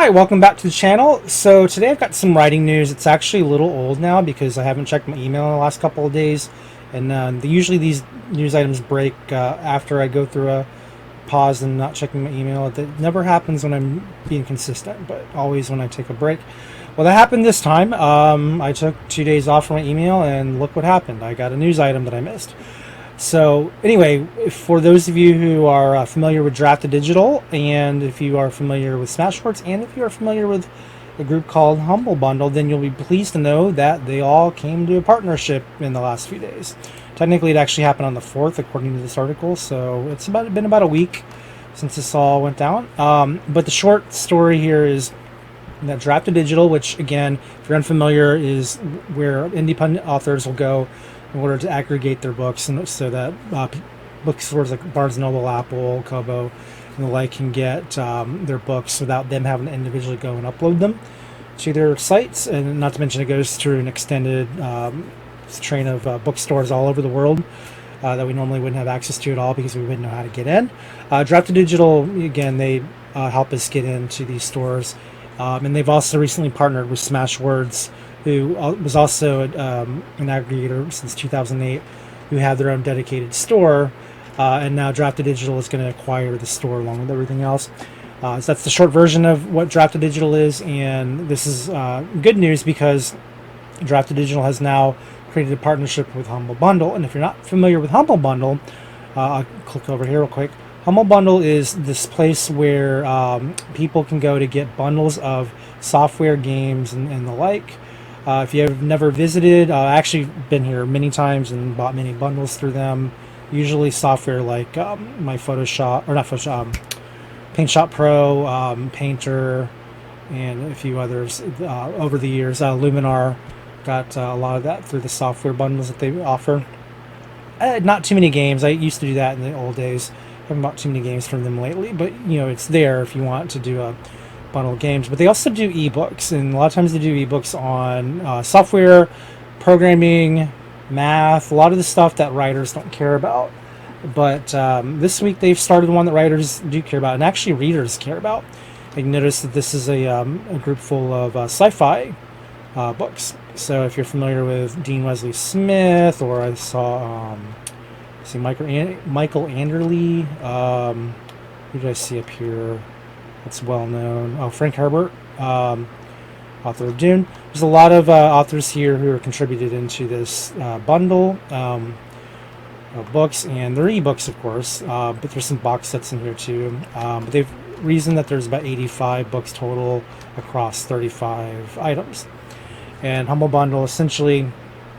Hi, welcome back to the channel. So today I've got some writing news. It's actually a little old now because I haven't checked my email in the last couple of days. And usually these news items break after I go through a pause and not checking my email. That never happens when I'm being consistent, but always when I take a break. Well, that happened this time. I took 2 days off from my email and look what happened. I got a news item that I missed. So anyway, for those of you who are familiar with Draft2Digital, and if you are familiar with Smashwords, and if you are familiar with a group called Humble Bundle, then you'll be pleased to know that they all came to a partnership in the last few days. Technically, it actually happened on the 4th, according to this article, so it's been about a week since this all went down. But the short story here is that Draft2Digital, which again, if you're unfamiliar, is where independent authors will go in order to aggregate their books, and so that bookstores like Barnes & Noble, Apple, Kobo, and the like can get their books without them having to individually go and upload them to their sites. And not to mention, it goes through an extended train of bookstores all over the world that we normally wouldn't have access to at all because we wouldn't know how to get in. Draft2Digital, again, they help us get into these stores. And they've also recently partnered with Smashwords, who was also an aggregator since 2008, who had their own dedicated store. And now Draft2Digital is going to acquire the store along with everything else. So that's the short version of what Draft2Digital is. And this is good news because Draft2Digital has now created a partnership with Humble Bundle. And if you're not familiar with Humble Bundle, I'll click over here real quick. Humble Bundle is this place where people can go to get bundles of software, games, and the like. If you have never visited, I've actually been here many times and bought many bundles through them. Usually software like my Photoshop, or not Photoshop, PaintShop Pro, Painter, and a few others over the years. Luminar got a lot of that through the software bundles that they offer. Not too many games. I used to do that in the old days. I haven't bought too many games from them lately, but you know, it's there if you want to do a bundle of games. But they also do ebooks, and a lot of times they do ebooks on software, programming, math, a lot of the stuff that writers don't care about. But this week they've started one that writers do care about, and actually readers care about. I noticed that this is a group full of sci-fi books. So if you're familiar with Dean Wesley Smith, or I saw see Michael Anderle, who did I see up here that's well known? Oh, Frank Herbert, author of Dune. There's a lot of authors here who are contributed into this bundle of books, and they're ebooks, of course, but there's some box sets in here too. But they've reasoned that there's about 85 books total across 35 items. And Humble Bundle, essentially,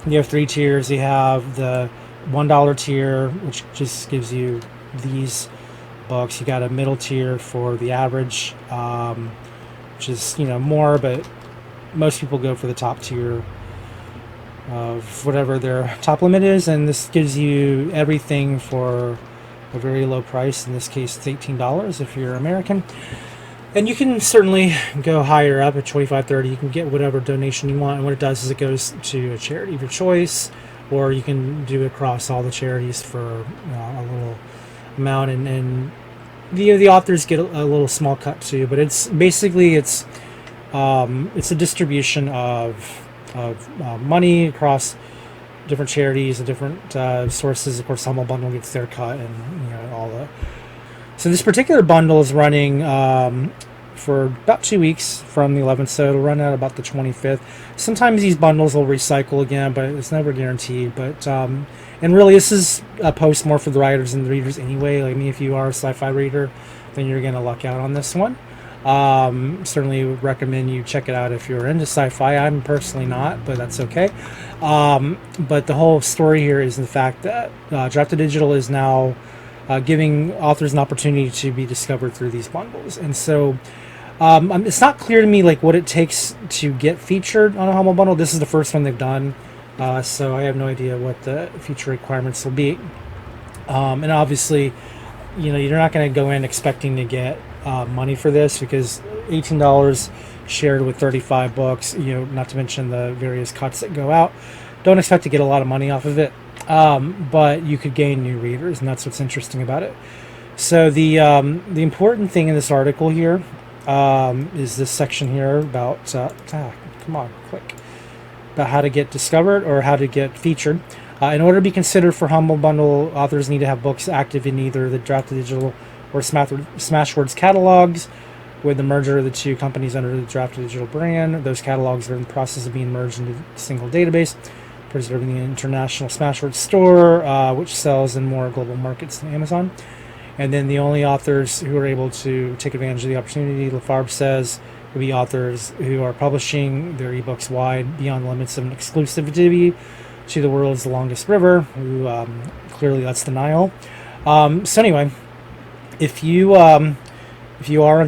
you have 3 tiers. You have the $1 tier, which just gives you these books. You got a middle tier for the average, which is, you know, more, but most people go for the top tier of whatever their top limit is, and this gives you everything for a very low price. In this case, it's $18 if you're American. And you can certainly go higher up at $25, $30. You can get whatever donation you want, and what it does is it goes to a charity of your choice, or you can do it across all the charities for a little amount, and the authors get a little small cut too. But it's basically it's a distribution of money across different charities and different sources. Of course, Humble Bundle gets their cut, and you know, all the. So this particular bundle is running for about 2 weeks from the 11th, so it'll run out about the 25th. Sometimes these bundles will recycle again, but it's never guaranteed. But and really, this is a post more for the writers and the readers anyway. Like me, if you are a sci-fi reader, then you're going to luck out on this one. Certainly would recommend you check it out if you're into sci-fi. I'm personally not, but that's okay. But the whole story here is the fact that Draft2Digital is now giving authors an opportunity to be discovered through these bundles. And so it's not clear to me like what it takes to get featured on a Humble Bundle. This is the first one they've done, so I have no idea what the feature requirements will be. And obviously, you know, you're not going to go in expecting to get money for this, because $18 shared with 35 books, you know, not to mention the various cuts that go out, don't expect to get a lot of money off of it. But you could gain new readers, and that's what's interesting about it. So the important thing in this article here is this section here about come on, click, about how to get discovered or how to get featured. In order to be considered for Humble Bundle, authors need to have books active in either the Draft2Digital or Smashwords catalogs. With the merger of the two companies under the Draft2Digital brand, those catalogs are in the process of being merged into a single database, preserving the international Smashwords store, which sells in more global markets than Amazon. And then the only authors who are able to take advantage of the opportunity, Lafarbe says, would be authors who are publishing their ebooks wide beyond the limits of exclusivity to the world's longest river, who clearly that's denial. So anyway, if you are on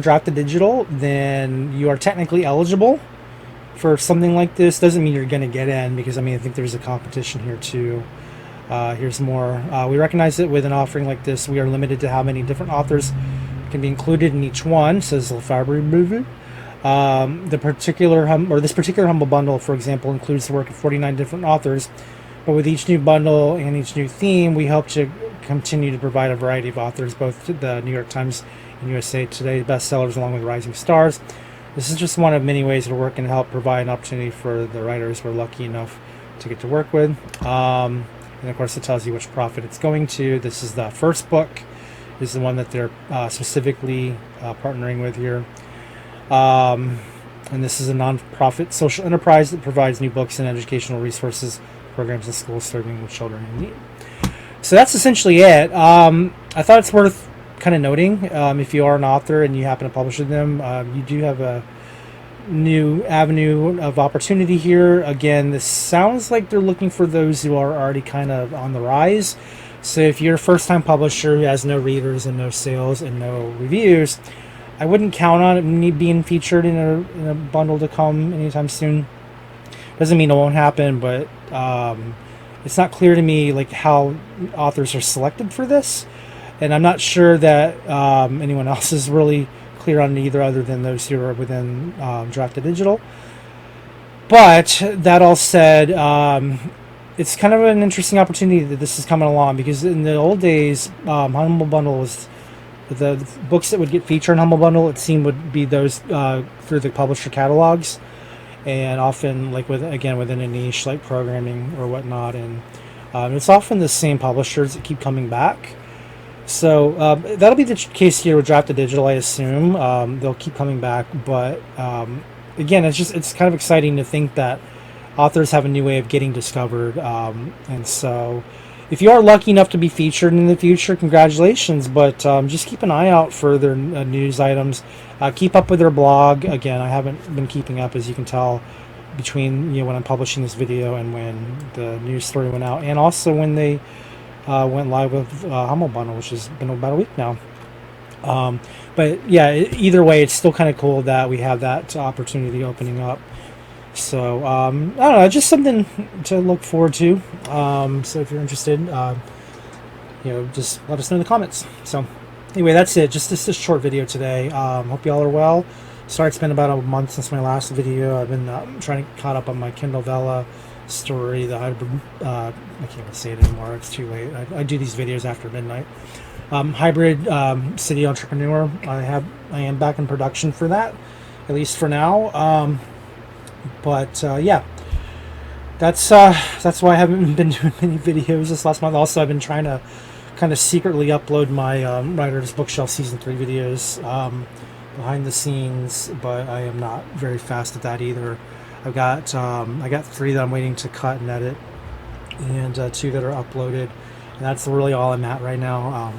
Draft2Digital, then you are technically eligible for something like this. Doesn't mean you're going to get in, because I mean I think there's a competition here too. Here's more. We recognize that with an offering like this, we are limited to how many different authors can be included in each one, says Lafarbe movie. This particular Humble Bundle, for example, includes the work of 49 different authors, but with each new bundle and each new theme, we hope to continue to provide a variety of authors, both to the New York Times and USA Today bestsellers, along with rising stars. This is just one of many ways to work and help provide an opportunity for the writers we're lucky enough to get to work with. And of course, it tells you which profit it's going to. This is the first book. This is the one that they're specifically partnering with here. And this is a non-profit social enterprise that provides new books and educational resources, programs, and schools serving with children in need. So that's essentially it. I thought it's worth kind of noting, if you are an author and you happen to publish with them, you do have a new avenue of opportunity here. Again, this sounds like they're looking for those who are already kind of on the rise. So if you're a first-time publisher who has no readers and no sales and no reviews, I wouldn't count on it being featured in a bundle to come anytime soon. Doesn't mean it won't happen, but it's not clear to me like how authors are selected for this, and I'm not sure that anyone else is really clear on it either, other than those who are within Draft2Digital. But that all said, it's kind of an interesting opportunity that this is coming along, because in the old days, Humble Bundle was the books that would get featured in Humble Bundle, it seemed, would be those through the publisher catalogs, and often like within a niche like programming or whatnot, and it's often the same publishers that keep coming back. So that'll be the case here with Draft2Digital, I assume. They'll keep coming back, but again, it's kind of exciting to think that authors have a new way of getting discovered, and so if you are lucky enough to be featured in the future, congratulations, but just keep an eye out for their news items. Keep up with their blog. Again, I haven't been keeping up, as you can tell, between when I'm publishing this video and when the news story went out, and also when they went live with Humble Bundle, which has been about a week now. But yeah, either way, it's still kind of cool that we have that opportunity opening up. So I don't know, just something to look forward to. So if you're interested, just let us know in the comments. So anyway, that's it. Just this short video today. Hope y'all are well. Sorry, it's been about a month since my last video. I've been trying to caught up on my Kindle Vella story, the hybrid. I can't even say it anymore. It's too late. I do these videos after midnight. Hybrid city entrepreneur. I am back in production for that, at least for now. But yeah, that's why I haven't been doing many videos this last month. Also, I've been trying to kind of secretly upload my Writer's Bookshelf Season 3 videos behind the scenes, but I am not very fast at that either. I got 3 that I'm waiting to cut and edit, and 2 that are uploaded, and that's really all I'm at right now.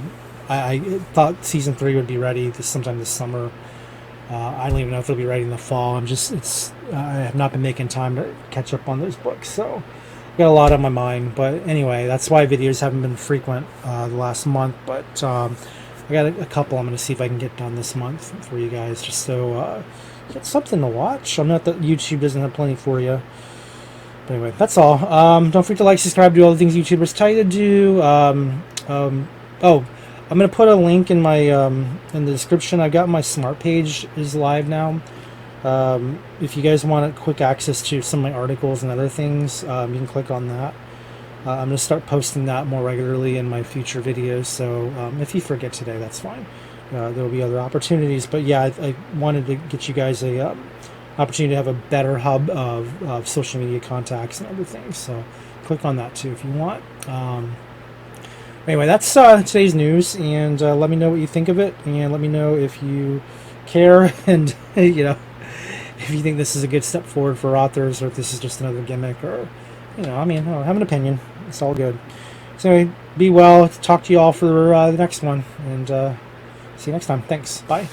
I thought Season 3 would be ready sometime this summer. I don't even know if it'll be ready in the fall. I have not been making time to catch up on those books, so I've got a lot on my mind. But anyway, that's why videos haven't been frequent the last month, but I got a couple I'm going to see if I can get done this month for you guys, just so you get something to watch. I'm not that YouTube doesn't have plenty for you. But anyway, that's all. Don't forget to like, subscribe, do all the things YouTubers tell you to do. I'm going to put a link in my in the description. I've got my smart page is live now. If you guys want quick access to some of my articles and other things, you can click on that. I'm going to start posting that more regularly in my future videos, so if you forget today, that's fine. there will be other opportunities. But yeah, I wanted to get you guys a opportunity to have a better hub of social media contacts and other things. So click on that too if you want. Anyway, that's today's news, and let me know what you think of it, and let me know if you care, and if you think this is a good step forward for authors, or if this is just another gimmick, or I mean, have an opinion. It's all good. So anyway, be well. Talk to you all for the next one, and see you next time. Thanks. Bye.